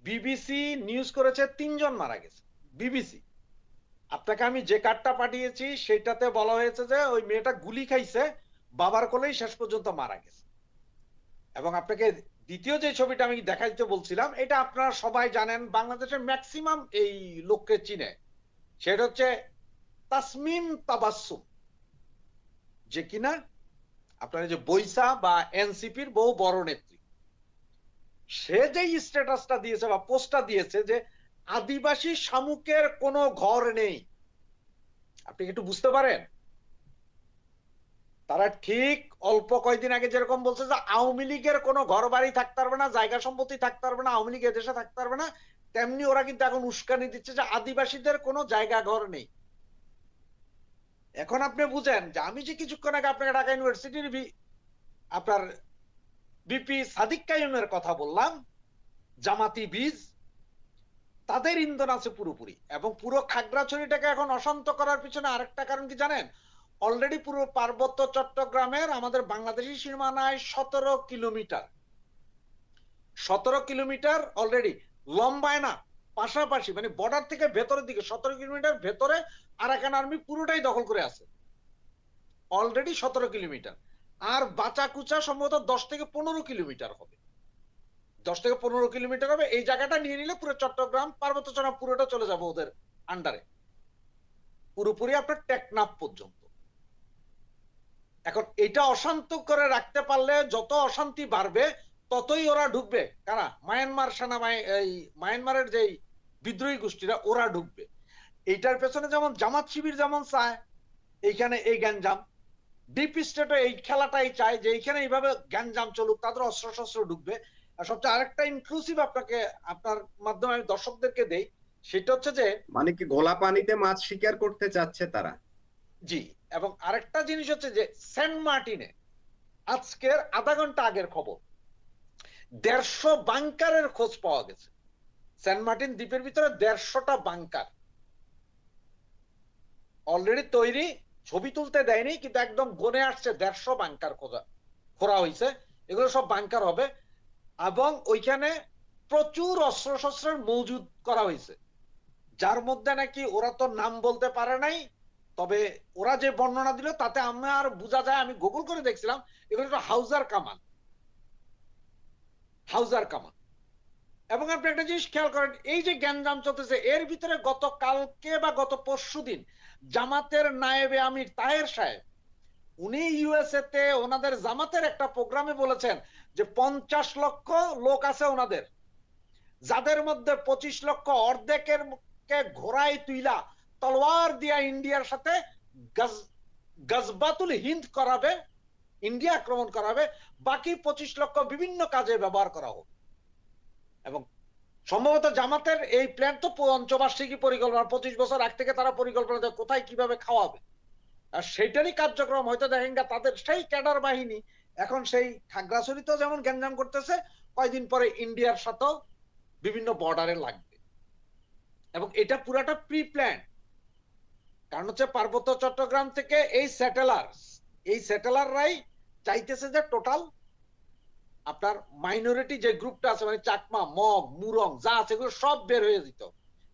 BBC news করেছে 3 জন মারা গেছে। বিবিসি, আপনাকে আমি যে কার্ডটা পাঠিয়েছি সেটাতে বলা হয়েছে যে ওই মেয়েটা গুলি খাইছে, বাবার কোলেই শেষ পর্যন্ত মারা গেছে। এবং আপনাকে দ্বিতীয় যে ছবিটা আমি দেখাইতে বলছিলাম, এটা আপনারা সবাই জানেন, বাংলাদেশের ম্যাক্সিমাম এই লোককে চিনে। সেটা হচ্ছে তাসমিম তাবাসসুম, যে কিনা আপনার যে বৈসা বা এনসিপির বহু বড় নেত্রী। সে যে স্ট্যাটাসটা দিয়েছে বা পোস্টটা দিয়েছে যে আদিবাসী শামুকের কোনো ঘর নেই, আপনি একটু বুঝতে পারেন? তারা ঠিক অল্প কয়েকদিন আগে যেরকম বলছে যে আওয়ামী লীগের কোনো ঘর বাড়ি থাকতে পারবে না, জায়গা সম্পত্তি থাকতে পারবে না, আওয়ামী লীগ এদেশে থাকতে পারবে না, তেমনি ওরা কিন্তু এখন উস্কানি দিচ্ছে যে আদিবাসীদের কোনো জায়গা ঘর নেই। এখন আপনি বুঝেন যে আমি যে কিছুক্ষণ আগে আপনাকে ঢাকা ইউনিভার্সিটির আপনার বিপি সাদিক কাইয়ুমের কথা বললাম, জামাতি বীজ, তাদের ইন্ধন আছে পুরোপুরি। এবং পুরো খাগড়াছড়িটাকে এখন অশান্ত করার পিছনে আরেকটা কারণ কি জানেন? অলরেডি পুরো পার্বত্য চট্টগ্রামের আমাদের বাংলাদেশি সীমানায় 17 কিলোমিটার, 17 কিলোমিটার অলরেডি লম্বায় না, পাশাপাশি মানে বর্ডার থেকে ভেতরের দিকে 17 কিলোমিটার ভেতরে আরাকান আর্মি পুরোটাই দখল করে আছে অলরেডি 17 কিলোমিটার। আর বাঁচাকুচা সম্ভবত 10 থেকে 15 কিলোমিটার হবে, 10 থেকে 15 কিলোমিটার হবে। এই জায়গাটা নিয়ে নিলে পুরো চট্টগ্রাম পার্বত্য চট্টগ্রাম পুরোটা চলে যাবে ওদের আন্ডারে, পুরোপুরি আপনার টেকনাফ পর্যন্ত। এখন এটা অশান্ত করে রাখতে পারলে যত অশান্তি বাড়বে ততই ওরা ঢুকবে। কারা? মায়ানমার এই মায়ানমারের যে বিদ্রোহী গোষ্ঠীরা, ওরা ঢুকবে। এইটার পেছনে যেমন জামাত শিবির যেমন চায় এইখানে এই গ্যাঞ্জাম, ডিপ স্টেটও এই খেলাটাই চায় যে এইখানে এইভাবে গ্যাঞ্জাম চলুক, তাদের অস্ত্র শস্ত্র ঢুকবে। আর সবচেয়ে আরেকটা ইনক্লুসিভ আপনাকে আপনার মাধ্যমে আমি দর্শকদেরকে দেই, সেটা হচ্ছে যে মানে কি ঘোলা পানিতে মাছ শিকার করতে চাচ্ছে তারা? জি। এবং আরেকটা জিনিস হচ্ছে যে সেন্ট মার্টিনে আজকের আধা ঘন্টা আগের খবর, 150 বাংকারের খোঁজ পাওয়া গেছে। সেন্ট মার্টিন দ্বীপের ভিতরে 150টা বাংকার অলরেডি তৈরি, ছবি তুলতে দেয়নি কিন্তু একদম গনে আসছে 150 বাংকার খোঁড়া হয়েছে। এগুলো সব বাংকার হবে এবং ওইখানে প্রচুর অস্ত্র শস্ত্রের মজুদ করা হয়েছে, যার মধ্যে নাকি ওরা তো নাম বলতে পারে নাই, তবে ওরা যে বর্ণনা দিল তাতে আমার বোঝা যায়, আমি গুগল করে দেখছিলাম, এগুলো হাউজার কামান, হাউজার কামান। এবং আপনি একটা জিনিস খেয়াল করেন, এই যে গ্যাঞ্জাম চলতেছে এর ভিতরে গতকালকে বা গত পরশুদিন জামাতের নায়েবে আমির তাহের সাহেব, উনি ইউএসএ তে ওনাদের জামাতের একটা প্রোগ্রামে বলেছেন যে 50 লক্ষ লোক আছে ওনাদের, যাদের মধ্যে 25 লক্ষ অর্ধেকের কে ঘোড়ায় তুইলা তলোয়ার দিয়া ইন্ডিয়ার সাথে গজবাতুল হিন্দ করাবে, ইন্ডিয়া আক্রমণ করাবে, বাকি 25 লক্ষ বিভিন্ন কাজে ব্যবহার করা হবে। এবং সম্ভবত জামাতের এই প্ল্যান তো পঞ্চবার্ষিকী পরিকল্পনা, 25 বছর আগ থেকে তারা পরিকল্পনা দেয় কোথায় কিভাবে খাওয়াবে, আর সেটারই কার্যক্রম হয়তো দেখেন তাদের সেই ক্যাডার বাহিনী এখন সেই খাগড়াছড়িতেও যেমন গ্যাঞ্জাম করতেছে, কয়দিন পরে ইন্ডিয়ার সাথেও বিভিন্ন বর্ডারে লাগবে। এবং এটা পুরাটা প্রি প্ল্যান। কারণ হচ্ছে পার্বত্য চট্টগ্রাম থেকে এই স্যাটেলাররাই চাইতেছে যে টোটাল আপনার মাইনরিটি যে গ্রুপটা আছে, মানে চাকমা, মগ, মুরং যা আছে এগুলো সব বের হয়ে যেত,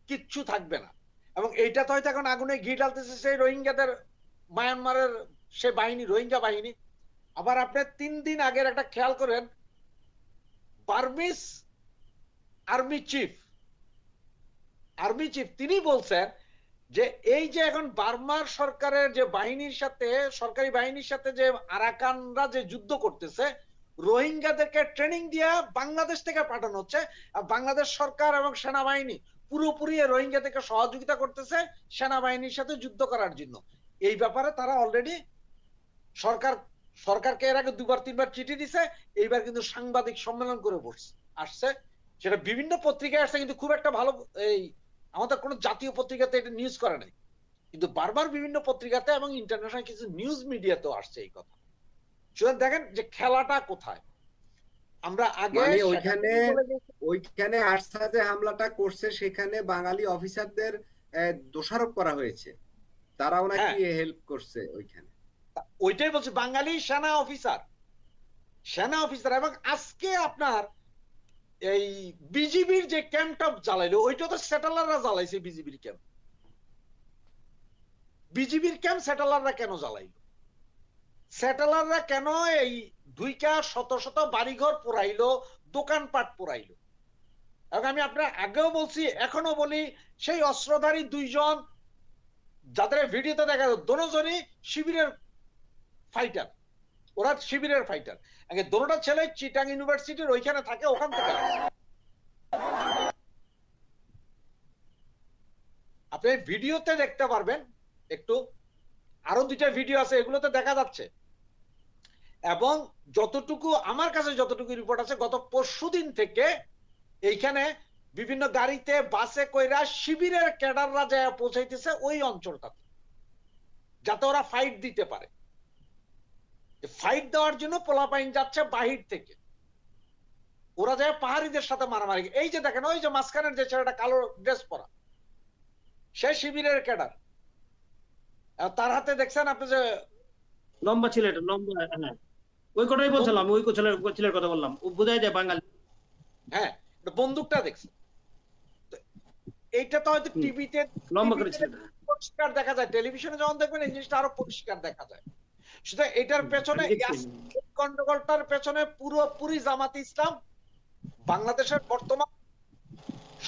কিচ্ছু থাকবে না। এবং এইটা তো হয়তো এখন আগুনে ঘি ঢালতেছে সেই রোহিঙ্গাদের, মায়ানমারের সে বাহিনী, রোহিঙ্গা বাহিনী। আবার আপনি 3 দিন আগের একটা খেয়াল করেন, বার্মিস আর্মি চিফ তিনি বলছেন যে এই যে এখন বার্মার সরকারের যে বাহিনীর সাথে, সরকারি বাহিনীর সাথে যে আরাকানরা যে যুদ্ধ করতেছে, রোহিঙ্গাদেরকে ট্রেনিং দিয়া বাংলাদেশ থেকে পাঠানো হচ্ছে, আর বাংলাদেশ সরকার এবং সেনাবাহিনী পুরোপুরি রোহিঙ্গাদেরকে সহযোগিতা করতেছে সেনাবাহিনীর সাথে যুদ্ধ করার জন্য। এই ব্যাপারে তারা অলরেডি সরকারকে এর আগে 2-3বার চিঠি দিছে, এইবার কিন্তু সাংবাদিক সম্মেলন করে বসছে আসছে, সেটা বিভিন্ন পত্রিকায় আসছে, কিন্তু খুব একটা ভালো এই আমাদের কোনো জাতীয় পত্রিকাতে এটা নিউজ করে নাই, কিন্তু বারবার বিভিন্ন পত্রিকাতে এবং ইন্টারন্যাশনাল কিছু নিউজ মিডিয়াতেও আসছে এই কথা। সুতরাং দেখেন যে খেলাটা কোথায়। আমরা আগে মানে ওইখানে আরসা যে হামলাটা করছে সেখানে বাঙালি অফিসারদের দোষারোপ করা হয়েছে, তারাও নাকি হ্যাঁ, হেল্প করছে ওইখানে। ওইটাই বলছি, বাঙালি সেনা অফিসার। এবং আজকে আপনার এই বিজিবির যে ক্যাম্পটা জ্বালাইলো ওইটা তো সেটেলাররা জ্বালাইছে। বিজিবির ক্যাম্প, বিজিবির ক্যাম্প সেটেলাররা কেন জ্বালাইলো? সেটেলাররা কেন এই ঢুইকা শত শত বাড়িঘর পোড়াইলো, দোকানপাট পোড়াইলো? এবং আমি আপনার আগেও বলছি, এখনো বলি, সেই অস্ত্রধারী দুইজন যাদের ভিডিওতে দেখা যায় দোনোজনই শিবিরের ফাইটার, ওরা শিবিরের ফাইটার। দোনোটা ছেলে চিটাং ইউনিভার্সিটির ওইখানে থাকে, ওখান থেকে আপনি ভিডিওতে দেখতে পারবেন। একটু আরো দুইটা ভিডিও আছে, এগুলোতে দেখা যাচ্ছে। এবং যতটুকু আমার কাছে যতটুকু রিপোর্ট আছে, গত পরশুদিন থেকে এইখানে বিভিন্ন গাড়িতে বাসে কইরা শিবিরের ক্যাডাররা যায় পৌঁছাইতেছে ওই অঞ্চলটাতে, যাতে ওরা ফাইট দিতে পারে। ফাইট দেওয়ার জন্য পোলাপাইন যাচ্ছে বাহির থেকে, ওরা যায় পাহাড়িদের সাথে মারামারি। এই যে দেখেন, ওই যে মাঝখানের যে ছেলেটা কালো ড্রেস পরা, সে শিবিরের ক্যাডার। তার হাতে দেখছেন আপনি যে লম্বা ছেলেটা, লম্বা, হ্যাঁ ওই কথাই বলছিলাম, ওই ছেলের কথা বললাম, ও বোঝাই যায় বাঙালি। হ্যাঁ, বন্দুকটা দেখছেন, এইটা তো হয়তো টিভিতে লম্বা করে পরিষ্কার দেখা যায়, টেলিভিশনে যখন দেখবেন এই জিনিসটা আরো পরিষ্কার দেখা যায়। সেটা এটার পেছনে, গন্ডগোলটার পেছনে পুরোপুরি জামাত ইসলাম, বাংলাদেশের বর্তমান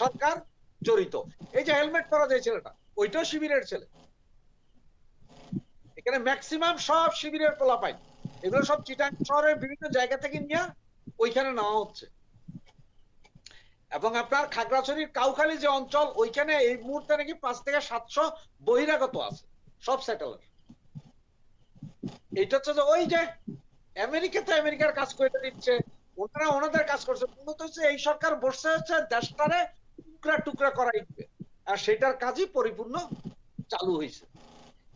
সরকার জড়িত। এই যে হেলমেট পরা যে ছেলেটা, ওইটাও শিবিরের ছেলে। এখানে ম্যাক্সিমাম সব শিবিরের পোলাপাইন, এগুলো সব চিটাং শহরের বিভিন্ন জায়গা থেকে নিয়ে ওইখানে নেওয়া হচ্ছে। এবং আপনার খাগড়াছড়ির কাউখালী যে অঞ্চল, ওইখানে এই মুহূর্তে নাকি 5 থেকে 700 বহিরাগত আছে, সব সেটেলার। এটা হচ্ছে যে ওই যে আমেরিকাতে আমেরিকার কাজ করে দিচ্ছে, ওনারা ওনাদের কাজ করছে। মূলত হচ্ছে এই সরকার বসে হচ্ছে দেশটারে টুকরা টুকরা করাই দিবে, আর সেটার কাজই পরিপূর্ণ চালু হয়েছে।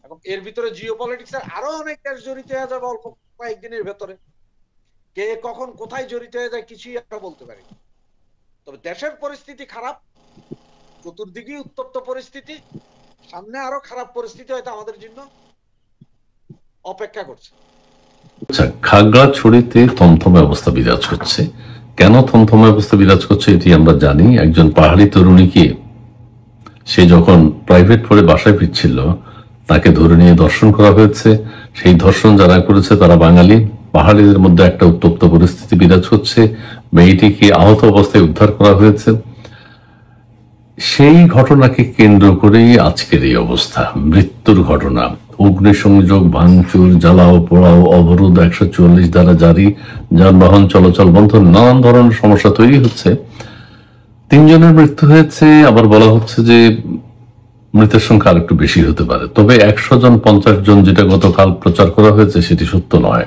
এবং এর ভিতরে জিওপলিটিক্সের আরো অনেক দেশ জড়িত হয়ে যাবে অল্প কয়েকদিনের ভেতরে। কে কখন কোথায় জড়িত হয়ে যায় কিছুই একটা বলতে পারি। তবে দেশের পরিস্থিতি খারাপ, চতুর্দিকেই উত্তপ্ত পরিস্থিতি, সামনে আরো খারাপ পরিস্থিতি হয়তো আমাদের জন্য অপেক্ষা করছে। আচ্ছা, খাগড়াছড়িতে থমথমে অবস্থা বিরাজ করছে। কেন থমথমে অবস্থা বিরাজ করছে এটি আমরা জানি। একজন পাহাড়ি তরুণীকে, সে যখন প্রাইভেট পড়ে বাসায় ফিরছিল, তাকে ধরে নিয়ে ধর্ষণ করা হয়েছে। সেই ধর্ষণ যারা করেছে তারা বাঙালি। পাহাড়িদের মধ্যে একটা উত্তপ্ত পরিস্থিতি বিরাজ হচ্ছে। মেয়েটিকে আহত অবস্থায় উদ্ধার করা হয়েছে। সেই ঘটনাকে কেন্দ্র করেই আজকের এই অবস্থা, মৃত্যুর ঘটনা, অগ্নিসংযোগ, ভাঙচুর, জ্বালাও পোড়াও, অবরোধ, 144 ধারা জারি, যানবাহন চলাচল বন্ধ, নানান ধরনের সমস্যা তৈরি হচ্ছে। 3 জনের মৃত্যু হয়েছে। আবার বলা হচ্ছে যে মৃতের সংখ্যা আরেকটু বেশি হতে পারে। তবে 100 জন 50 জন যেটা গতকাল প্রচার করা হয়েছে সেটি সত্য নয়।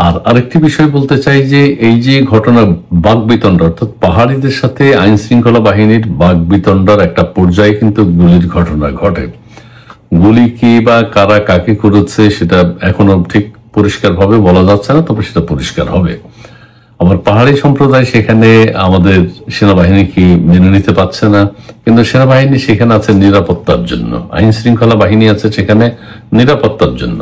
আর আরেকটি বিষয় বলতে চাই যে এই যে ঘটনা, বাকবিতণ্ডা, অর্থাৎ পাহাড়িদের সাথে আইন শৃঙ্খলা বাহিনীর বাকবিতণ্ডার একটা পর্যায়ে কিন্তু গুলির ঘটনা ঘটে। গুলি কি বা কারা কাকে করেছে সেটা এখনো ঠিক পরিষ্কার ভাবে বলা যাচ্ছে না, তবে সেটা পরিষ্কার হবে। আবার পাহাড়ি সম্প্রদায় সেখানে আমাদের সেনাবাহিনীকে মেনে নিতে পারছে না, কিন্তু সেনাবাহিনী সেখানে আছে নিরাপত্তার জন্য, আইন শৃঙ্খলা বাহিনী আছে সেখানে নিরাপত্তার জন্য।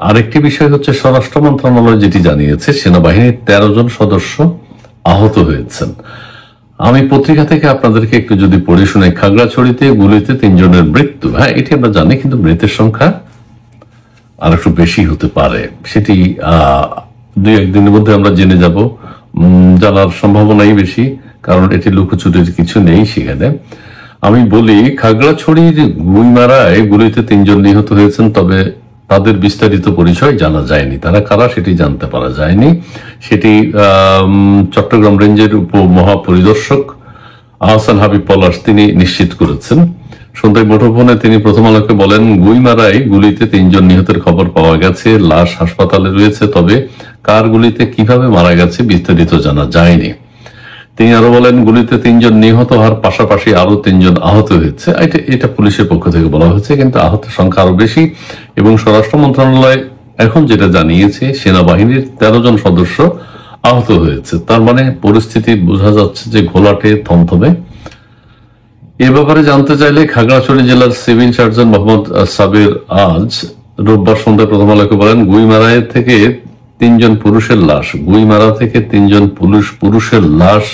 আরেকটি বিষয় হচ্ছে স্বরাষ্ট্র মন্ত্রণালয় যেটি জানিয়েছে, সেনাবাহিনীর 13 জন সদস্য আহত হয়েছেন। আমি পত্রিকা থেকে আপনাদেরকে একটু যদি পড়ে শুনে, খাগড়াছড়িতে গুলিতে 3 জনের মৃত্যু, হ্যাঁ এটি আমরা জানি, কিন্তু মৃতের সংখ্যা আর একটু বেশি হতে পারে। সেটি 2-1 দিনের মধ্যে আমরা জেনে যাব, জানার সম্ভাবনাই বেশি, কারণ এটি লুকোচুরির কিছু নেই সেখানে। আমি বলি, খাগড়াছড়ির গুইমারায় গুলিতে 3 জন নিহত হয়েছেন, তবে তাদের বিস্তারিত পরিচয় জানা যায়নি, তারা কারা সেটি জানতে পারা যায়নি। সেটি চট্টগ্রাম রেঞ্জের উপমহাপরিদর্শক আহসান হাবিব পলাশ তিনি নিশ্চিত করেছেন। সন্ধ্যায় মুঠোফোনে তিনি প্রথম আলোকে বলেন, গুইমারায় গুলিতে 3 জন নিহতের খবর পাওয়া গেছে, লাশ হাসপাতালে রয়েছে, তবে কার গুলিতে কিভাবে মারা গেছে বিস্তারিত জানা যায়নি। তিনি আরো বলেন, গুলিতে 3 জন নিহত হওয়ার পাশাপাশি আরো 3 জন আহত হয়েছে। এটা পুলিশের পক্ষ থেকে বলা হয়েছে, কিন্তু আহতের সংখ্যা আরো বেশি। এবং স্বরাষ্ট্র মন্ত্রণালয় এখন যেটা জানিয়েছে, সেনাবাহিনীর 13 জন সদস্য আহত হয়েছে। তার মানে পরিস্থিতি বোঝা যাচ্ছে যে ঘোলাটে, থমথমে। এ ব্যাপারে জানতে চাইলে খাগড়াছড়ি জেলার সিভিল সার্জন মোহাম্মদ সাবির আজ রোববার সন্ধ্যায় প্রথম আলোকে বলেন, গুইমারায় থেকে 3 জন পুরুষের লাশ, গুইমারা থেকে 3 জন পুরুষের লাশ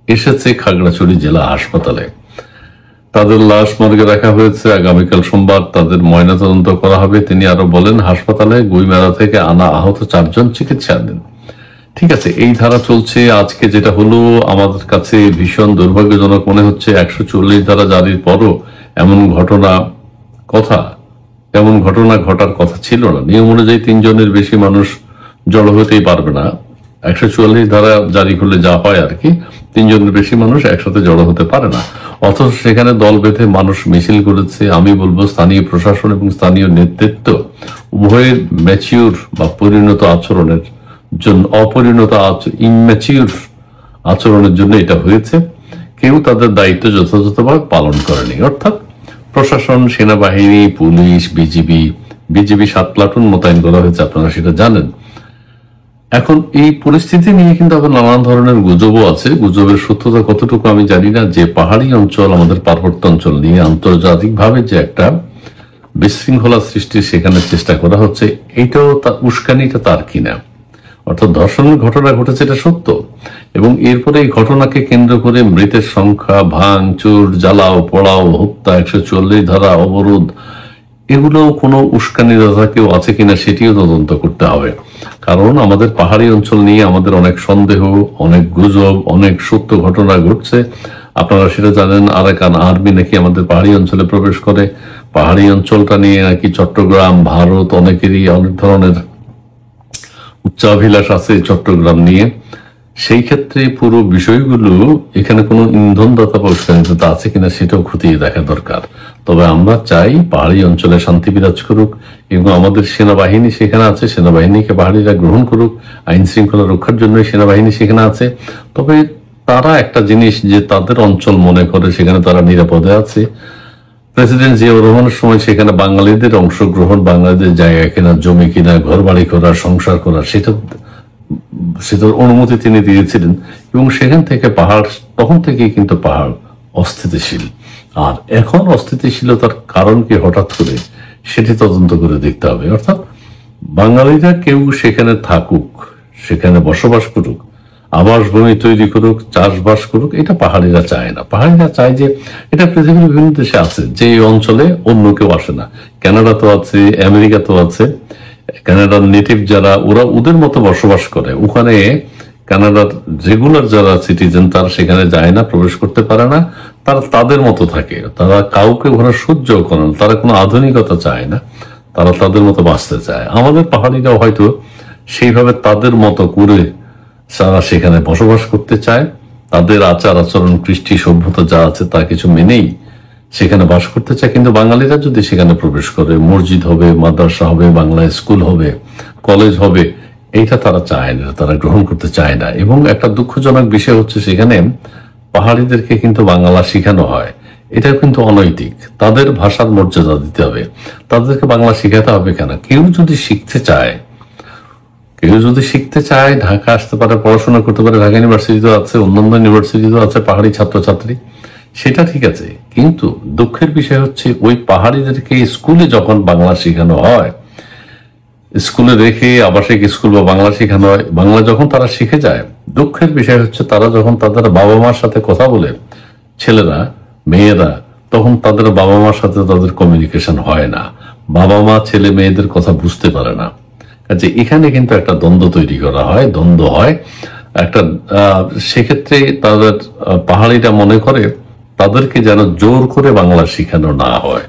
এসেছে খাগড়াছড়ি জেলা হাসপাতালে। তাদের লাশ মর্গে রাখা হয়েছে। আগামীকাল সোমবার তাদের ময়নাতদন্ত করা হবে। তিনি আরো বলেন, হাসপাতালে গুইমারা থেকে আনা আহত 4 জন চিকিৎসাধীন। ঠিক আছে, এই ধারা চলছে। আজকে যেটা হলো আমাদের কাছে ভীষণ দুর্ভাগ্যজনক মনে হচ্ছে। 144 ধারা জারির পরও এমন ঘটনা ঘটার কথা ছিল না। নিয়ম অনুযায়ী 3 জনের বেশি মানুষ জড়ো হতেই পারবে না। 144 ধারা জারি করলে যা হয় আর কি, 3 জনের বেশি মানুষ একসাথে জড়ো হতে পারে না। অথচ সেখানে দল বেঁধে মানুষ মিছিল করেছে। আমি বলবো স্থানীয় প্রশাসন এবং স্থানীয় নেতৃত্ব উভয়ের ম্যাচিউর বা পরিণত আচরণের জন্য, ইম্যাচিউর আচরণের জন্য এটা হয়েছে। কেউ তাদের দায়িত্ব যথাযথভাবে পালন করেনি। অর্থাৎ প্রশাসন, সেনাবাহিনী, পুলিশ, বিজিবি 7 প্লাটুন মোতায়েন করা হয়েছে, আপনারা সেটা জানেন। এখন এই পরিস্থিতি নিয়ে কিন্তু আবার নানান ধরনের গুজবও আছে। গুজবের সত্যতা কতটুকু আমি জানি না। যে পাহাড়ি অঞ্চল, আমাদের পার্বত্য অঞ্চল নিয়ে আন্তর্জাতিকভাবে যে একটা বিশৃঙ্খলা সৃষ্টির সেখানে চেষ্টা করা হচ্ছে, এইটাও উস্কানিটা তার কিনা। অর্থাৎ ধর্ষণের ঘটনা ঘটেছে, এটা সত্য, এবং এরপরে এই ঘটনাকে কেন্দ্র করে মৃতের সংখ্যা, ভাঙচুর, জ্বালাও পোড়াও, হত্যা, 144 ধারা, অবরোধ, এগুলো কোনো উস্কানিদাতা কেউ আছে কিনা সেটিও তদন্ত করতে হবে। কারণ আমাদের পাহাড়ি অঞ্চল নিয়ে আমাদের অনেক সন্দেহ, অনেক গুজব, অনেক সত্য ঘটনা ঘটছে। আপনারা সেটা জানেন। আরাকান আর্মি নাকি আমাদের পাহাড়ি অঞ্চলে প্রবেশ করে। পাহাড়ি অঞ্চলটা নিয়ে নাকি চট্টগ্রাম, ভারত অনেকেরই অনেক ধরনের উচ্চাভিলাষ আছে চট্টগ্রাম নিয়ে। সেই ক্ষেত্রে পুরো বিষয়গুলো এখানে কোনো ইন্ধনদাতা বা উস্কানিদাতা আছে কিনা সেটাও খতিয়ে দেখা দরকার। তবে আমরা চাই পাহাড়ি অঞ্চলে শান্তি বিরাজ করুক, এবং আমাদের সেনাবাহিনী সেখানে আছে, সেনাবাহিনীকে পাহাড়িরা গ্রহণ করুক। আইন শৃঙ্খলা রক্ষার জন্য সেনাবাহিনী সেখানে আছে। তবে তারা একটা জিনিস, যে তাদের অঞ্চল মনে করে সেখানে তারা নিরাপদে আছে। প্রেসিডেন্ট জিয়াউর রহমানের সময় সেখানে বাঙালিদের অংশগ্রহণ, বাঙালিদের জায়গা কেনা, জমি কিনা, ঘর বাড়ি করা, সংসার করা, সেটার অনুমতি তিনি দিয়েছিলেন। এবং সেখান থেকে তখন থেকেই কিন্তু পাহাড় অস্থিতিশীল। আর এখন অস্থিতিশীলতার কারণ কি হঠাৎ করে, সেটি তদন্ত করে দেখতে হবে। অর্থাৎ বাঙালিরা কেউ সেখানে থাকুক, সেখানে বসবাস করুক, আবাসভূমি তৈরি করুক, চাষবাস করুক, এটা পাহাড়িরা চায় না। পাহাড়িরা চায় যে, এটা পৃথিবীর বিভিন্ন দেশে আছে, যে এই অঞ্চলে অন্য কেউ আসে না। কানাডা তো আছে, আমেরিকা তো আছে। কানাডার নেটিভ যারা, ওরা ওদের মতো বসবাস করে। ওখানে কানাডার রেগুলার যারা সিটিজেন, তারা সেখানে যায় না, প্রবেশ করতে পারে না। তারা তাদের মতো থাকে। তারা কাউকে ওখানে সহ্য করে না। তারা কোনো আধুনিকতা চায় না, তারা তাদের মতো বাঁচতে চায়। আমাদের পাহাড়িরাও হয়তো সেইভাবে তাদের মতো করে তারা সেখানে বসবাস করতে চায়। তাদের আচার আচরণ, কৃষ্টি, সভ্যতা যা আছে তা কিছু মেনেই সেখানে বাস করতে চায়। কিন্তু বাঙালিরা যদি সেখানে প্রবেশ করে, মসজিদ হবে, মাদ্রাসা হবে, বাংলা স্কুল হবে, কলেজ হবে, এইটা তারা চায় না, তারা গ্রহণ করতে চায় না। এবং একটা দুঃখজনক বিষয় হচ্ছে, সেখানে পাহাড়িদেরকে কিন্তু বাংলা শেখানো হয়। এটা কিন্তু অনৈতিক। তাদের ভাষার মর্যাদা দিতে হবে, তাদেরকে বাংলা শেখাতে হবে কেন? কেউ যদি শিখতে চায় ঢাকা আসতে পারে, পড়াশোনা করতে পারে। ঢাকা ইউনিভার্সিটিতে আছে, অন্যান্য ইউনিভার্সিটিতেও আছে পাহাড়ি ছাত্রছাত্রী, সেটা ঠিক আছে। কিন্তু দুঃখের বিষয় হচ্ছে, ওই পাহাড়িদেরকে স্কুলে যখন বাংলা শেখানো হয়, স্কুলে রেখে আবাসিক স্কুল বা বাংলা শেখানো হয়, বাংলা যখন তারা শিখে যায়, দুঃখের বিষয় হচ্ছে তারা যখন তাদের বাবা মার সাথে কথা বলে, ছেলেরা, মেয়েরা, তখন তাদের বাবা মার সাথে তাদের কমিউনিকেশন হয় না। বাবা মা ছেলে মেয়েদের কথা বুঝতে পারে না। কাজে এখানে কিন্তু একটা দ্বন্দ্ব তৈরি করা হয়, দ্বন্দ্ব হয় একটা। সেক্ষেত্রে তাদের পাহাড়িরা মনে করে তাদেরকে যেন জোর করে বাংলা শেখানো না হয়।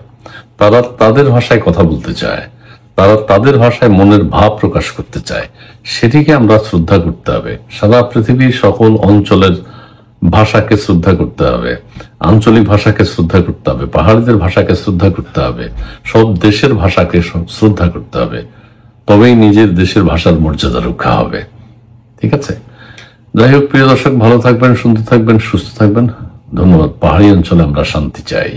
তারা তাদের ভাষায় কথা বলতে চায়, তারা তাদের ভাষায় মনের ভাব প্রকাশ করতে চায়। সেটিকে আমরা শ্রদ্ধা করতে হবে। সারা পৃথিবীর সকল অঞ্চলের ভাষাকে শ্রদ্ধা করতে হবে, আঞ্চলিক ভাষাকে শ্রদ্ধা করতে হবে, পাহাড়িদের ভাষাকে শ্রদ্ধা করতে হবে, সব দেশের ভাষাকে শ্রদ্ধা করতে হবে। তবেই নিজের দেশের ভাষার মর্যাদা রক্ষা হবে। ঠিক আছে, যাই হোক প্রিয় দর্শক, ভালো থাকবেন, সুন্দর থাকবেন, সুস্থ থাকবেন। ধন্যবাদ। পাহাড়ি অঞ্চলে আমরা শান্তি চাই।